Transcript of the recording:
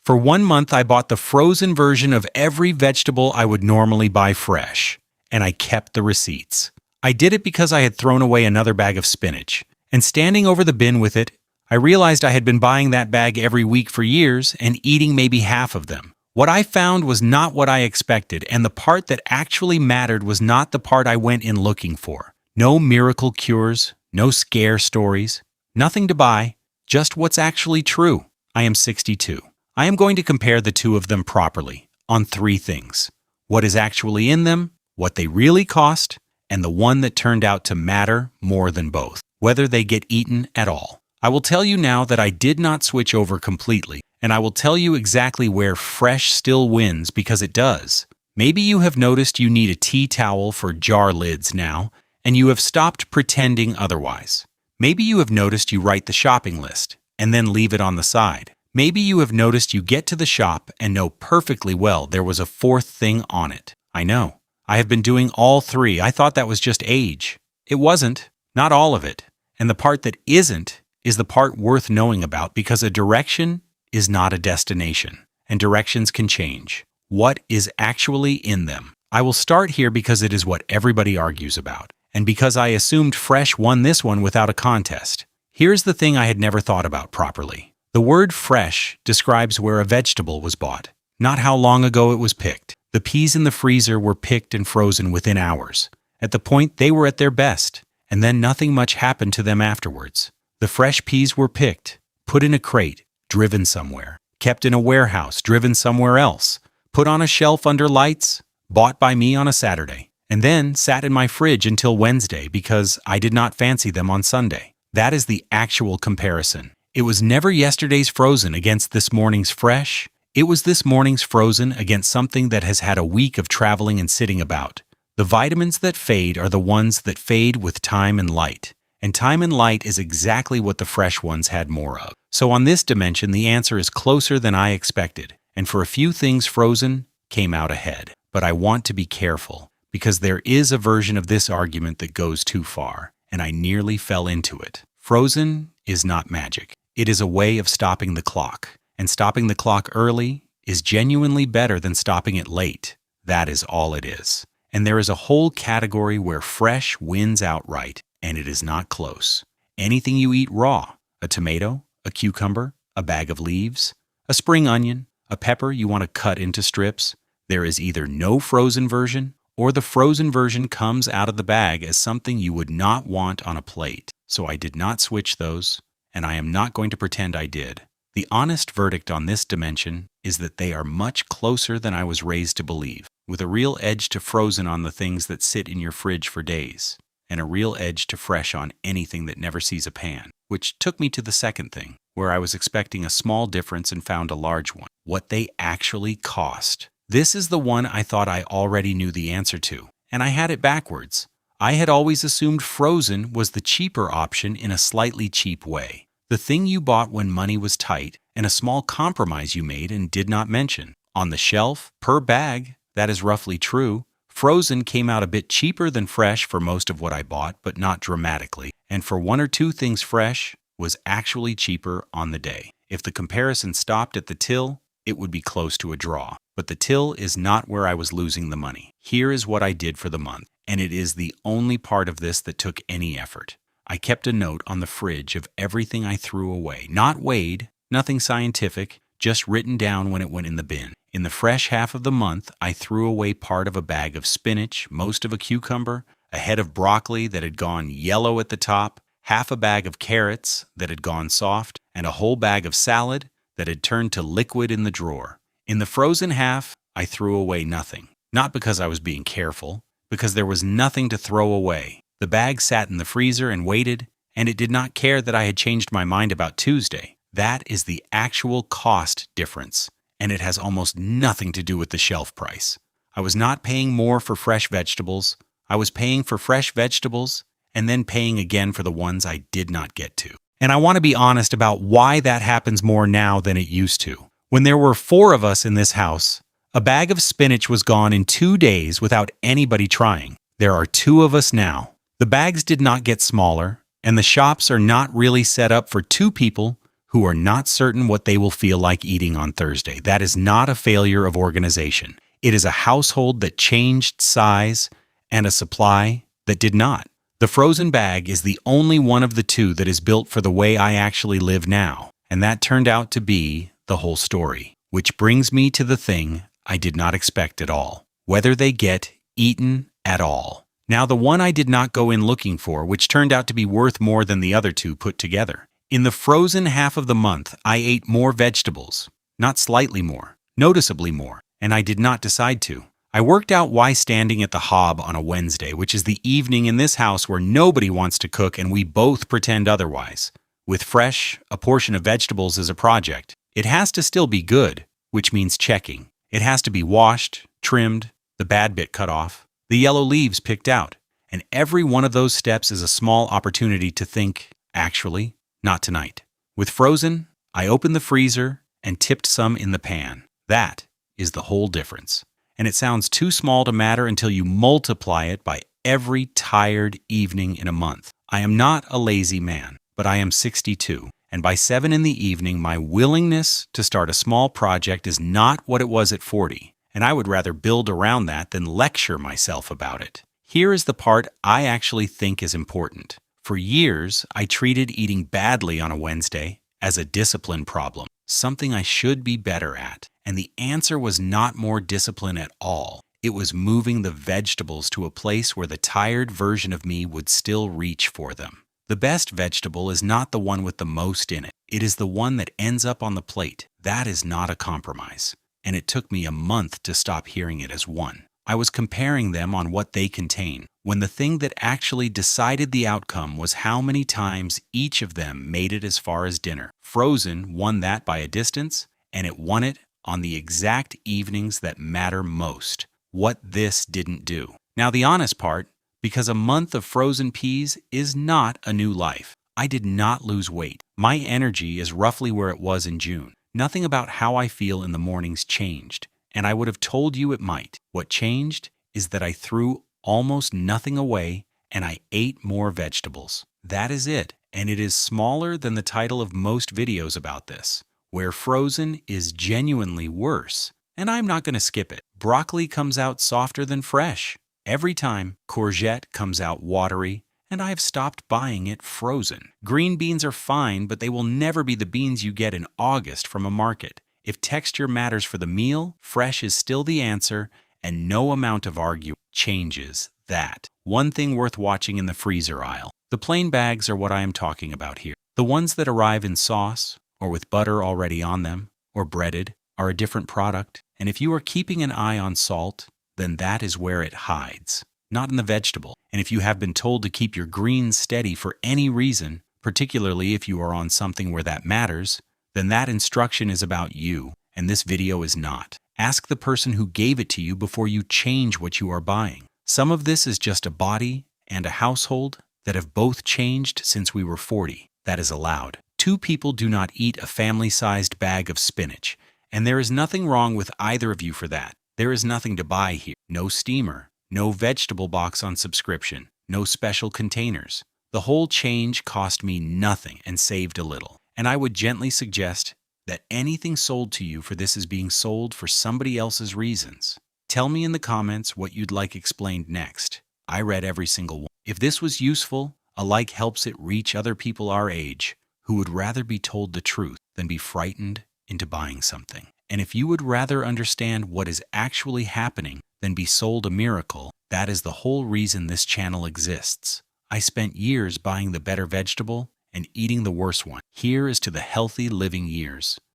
For 1 month, I bought the frozen version of every vegetable I would normally buy fresh, and I kept the receipts. I did it because I had thrown away another bag of spinach, and standing over the bin with it, I realized I had been buying that bag every week for years and eating maybe half of them. What I found was not what I expected, and the part that actually mattered was not the part I went in looking for. No miracle cures, no scare stories, nothing to buy, just what's actually true. I am 62. I am going to compare the two of them properly on 3 things: what is actually in them, what they really cost, and the one that turned out to matter more than both, whether they get eaten at all. I will tell you now that I did not switch over completely, and I will tell you exactly where fresh still wins because it does. Maybe you have noticed you need a tea towel for jar lids now, and you have stopped pretending otherwise. Maybe you have noticed you write the shopping list and then leave it on the side. Maybe you have noticed you get to the shop and know perfectly well there was a 4th thing on it. I know. I have been doing all 3. I thought that was just age. It wasn't. Not all of it. And the part that isn't is the part worth knowing about because a direction is not a destination, and directions can change. What is actually in them? I will start here because it is what everybody argues about, and because I assumed fresh won this one without a contest. Here's the thing I had never thought about properly. The word fresh describes where a vegetable was bought, not how long ago it was picked. The peas in the freezer were picked and frozen within hours, at the point they were at their best, and then nothing much happened to them afterwards. The fresh peas were picked, put in a crate, driven somewhere, kept in a warehouse, driven somewhere else, put on a shelf under lights, bought by me on a Saturday, and then sat in my fridge until Wednesday because I did not fancy them on Sunday. That is the actual comparison. It was never yesterday's frozen against this morning's fresh. It was this morning's frozen against something that has had a week of traveling and sitting about. The vitamins that fade are the ones that fade with time and light. And time and light is exactly what the fresh ones had more of. So on this dimension, the answer is closer than I expected. And for a few things, frozen came out ahead. But I want to be careful, because there is a version of this argument that goes too far, and I nearly fell into it. Frozen is not magic. It is a way of stopping the clock. And stopping the clock early is genuinely better than stopping it late. That is all it is. And there is a whole category where fresh wins outright, and it is not close. Anything you eat raw, a tomato, a cucumber, a bag of leaves, a spring onion, a pepper you want to cut into strips, there is either no frozen version, or the frozen version comes out of the bag as something you would not want on a plate. So I did not switch those, and I am not going to pretend I did. The honest verdict on this dimension is that they are much closer than I was raised to believe, with a real edge to frozen on the things that sit in your fridge for days, and a real edge to fresh on anything that never sees a pan, which took me to the second thing, where I was expecting a small difference and found a large one. What they actually cost. This is the one I thought I already knew the answer to, and I had it backwards. I had always assumed frozen was the cheaper option in a slightly cheap way. The thing you bought when money was tight, and a small compromise you made and did not mention. On the shelf, per bag, that is roughly true. Frozen came out a bit cheaper than fresh for most of what I bought, but not dramatically. And for 1 or 2 things fresh was actually cheaper on the day. If the comparison stopped at the till, it would be close to a draw. But the till is not where I was losing the money. Here is what I did for the month, and it is the only part of this that took any effort. I kept a note on the fridge of everything I threw away, not weighed, nothing scientific, just written down when it went in the bin. In the fresh half of the month, I threw away part of a bag of spinach, most of a cucumber, a head of broccoli that had gone yellow at the top, half a bag of carrots that had gone soft, and a whole bag of salad that had turned to liquid in the drawer. In the frozen half, I threw away nothing. Not because I was being careful, because there was nothing to throw away. The bag sat in the freezer and waited, and it did not care that I had changed my mind about Tuesday. That is the actual cost difference, and it has almost nothing to do with the shelf price. I was not paying more for fresh vegetables. I was paying for fresh vegetables and then paying again for the ones I did not get to. And I want to be honest about why that happens more now than it used to. When there were 4 of us in this house, a bag of spinach was gone in 2 days without anybody trying. There are 2 of us now. The bags did not get smaller, and the shops are not really set up for 2 people who are not certain what they will feel like eating on Thursday. That is not a failure of organization. It is a household that changed size and a supply that did not. The frozen bag is the only one of the two that is built for the way I actually live now, and that turned out to be the whole story. Which brings me to the thing I did not expect at all: whether they get eaten at all. Now, the one I did not go in looking for, which turned out to be worth more than the other two put together. In the frozen half of the month, I ate more vegetables. Not slightly more, noticeably more, and I did not decide to. I worked out why standing at the hob on a Wednesday, which is the evening in this house where nobody wants to cook and we both pretend otherwise. With fresh, a portion of vegetables is a project. It has to still be good, which means checking. It has to be washed, trimmed, the bad bit cut off, the yellow leaves picked out. And every one of those steps is a small opportunity to think, actually, not tonight. With frozen, I opened the freezer and tipped some in the pan. That is the whole difference. And it sounds too small to matter until you multiply it by every tired evening in a month. I am not a lazy man, but I am 62. And by 7 in the evening, my willingness to start a small project is not what it was at 40. And I would rather build around that than lecture myself about it. Here is the part I actually think is important. For years, I treated eating badly on a Wednesday as a discipline problem, something I should be better at. And the answer was not more discipline at all. It was moving the vegetables to a place where the tired version of me would still reach for them. The best vegetable is not the one with the most in it. It is the one that ends up on the plate. That is not a compromise. And it took me a month to stop hearing it as one. I was comparing them on what they contain, when the thing that actually decided the outcome was how many times each of them made it as far as dinner. Frozen won that by a distance, and it won it on the exact evenings that matter most. What this didn't do. Now, the honest part, because a month of frozen peas is not a new life. I did not lose weight. My energy is roughly where it was in June. Nothing about how I feel in the mornings changed, and I would have told you it might. What changed is that I threw almost nothing away and I ate more vegetables. That is it, and it is smaller than the title of most videos about this, where frozen is genuinely worse. And I'm not going to skip it. Broccoli comes out softer than fresh. Every time, courgette comes out watery, and I have stopped buying it frozen. Green beans are fine, but they will never be the beans you get in August from a market. If texture matters for the meal, fresh is still the answer, and no amount of arguing changes that. One thing worth watching in the freezer aisle. The plain bags are what I am talking about here. The ones that arrive in sauce, or with butter already on them, or breaded, are a different product. And if you are keeping an eye on salt, then that is where it hides, not in the vegetable. And if you have been told to keep your greens steady for any reason, particularly if you are on something where that matters, then that instruction is about you, and this video is not. Ask the person who gave it to you before you change what you are buying. Some of this is just a body and a household that have both changed since we were 40. That is allowed. 2 people do not eat a family-sized bag of spinach, and there is nothing wrong with either of you for that. There is nothing to buy here. No steamer, no vegetable box on subscription, no special containers. The whole change cost me nothing and saved a little. And I would gently suggest that anything sold to you for this is being sold for somebody else's reasons. Tell me in the comments what you'd like explained next. I read every single one. If this was useful, a like helps it reach other people our age who would rather be told the truth than be frightened into buying something. And if you would rather understand what is actually happening than be sold a miracle, that is the whole reason this channel exists. I spent years buying the better vegetable and eating the worse one. Here is to the healthy living years.